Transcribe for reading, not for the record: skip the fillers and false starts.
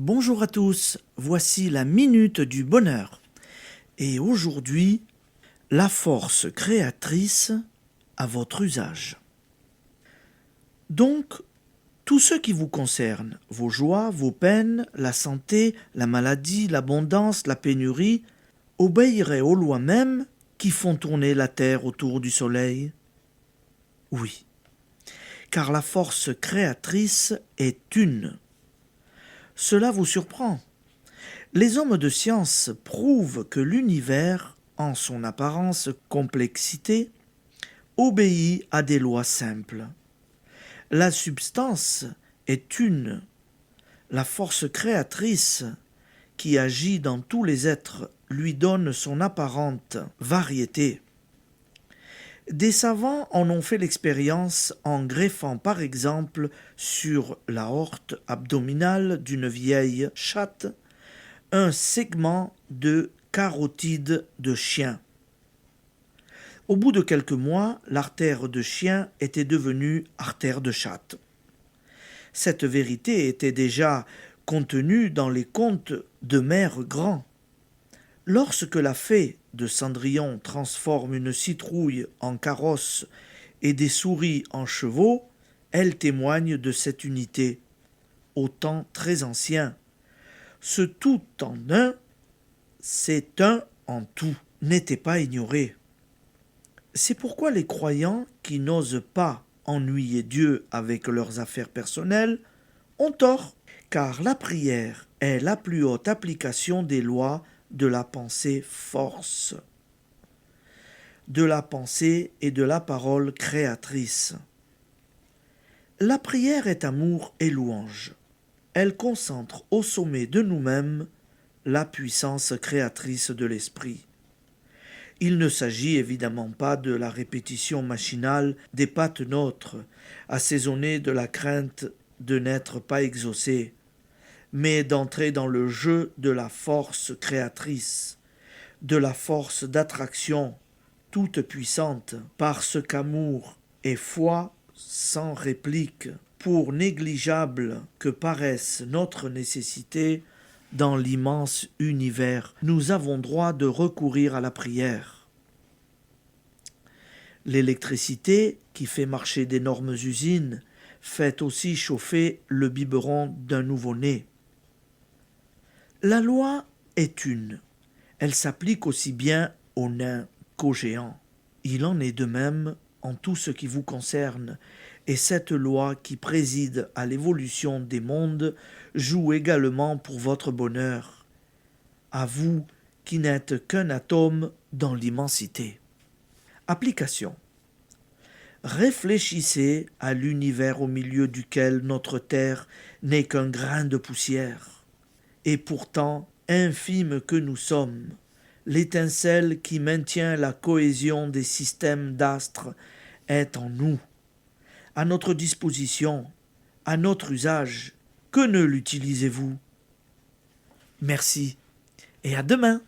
Bonjour à tous, voici la minute du bonheur. Et aujourd'hui, la force créatrice à votre usage. Donc, tout ce qui vous concerne, vos joies, vos peines, la santé, la maladie, l'abondance, la pénurie, obéiraient aux lois mêmes qui font tourner la terre autour du soleil? Oui, car la force créatrice est une. Cela vous surprend. Les hommes de science prouvent que l'univers, en son apparence complexité, obéit à des lois simples. La substance est une. La force créatrice qui agit dans tous les êtres lui donne son apparente variété. Des savants en ont fait l'expérience en greffant par exemple sur l'aorte abdominale d'une vieille chatte un segment de carotide de chien. Au bout de quelques mois, l'artère de chien était devenue artère de chatte. Cette vérité était déjà contenue dans les contes de Mère Grand. Lorsque la fée de Cendrillon transforme une citrouille en carrosse et des souris en chevaux, elle témoigne de cette unité, au temps très ancien. Ce tout en un, c'est un en tout, n'était pas ignoré. C'est pourquoi les croyants qui n'osent pas ennuyer Dieu avec leurs affaires personnelles ont tort, car la prière est la plus haute application des lois de la pensée force, de la pensée et de la parole créatrice. La prière est amour et louange. Elle concentre au sommet de nous-mêmes la puissance créatrice de l'esprit. Il ne s'agit évidemment pas de la répétition machinale des pates nôtres, assaisonnée de la crainte de n'être pas exaucé, mais d'entrer dans le jeu de la force créatrice, de la force d'attraction toute puissante, parce qu'amour et foi sans réplique, pour négligeable que paraisse notre nécessité, dans l'immense univers, nous avons droit de recourir à la prière. L'électricité, qui fait marcher d'énormes usines, fait aussi chauffer le biberon d'un nouveau-né. La loi est une. Elle s'applique aussi bien aux nains qu'aux géants. Il en est de même en tout ce qui vous concerne, et cette loi qui préside à l'évolution des mondes joue également pour votre bonheur, à vous qui n'êtes qu'un atome dans l'immensité. Application. Réfléchissez à l'univers au milieu duquel notre terre n'est qu'un grain de poussière. Et pourtant, infime que nous sommes, l'étincelle qui maintient la cohésion des systèmes d'astres est en nous, à notre disposition, à notre usage. Que ne l'utilisez-vous? Merci et à demain.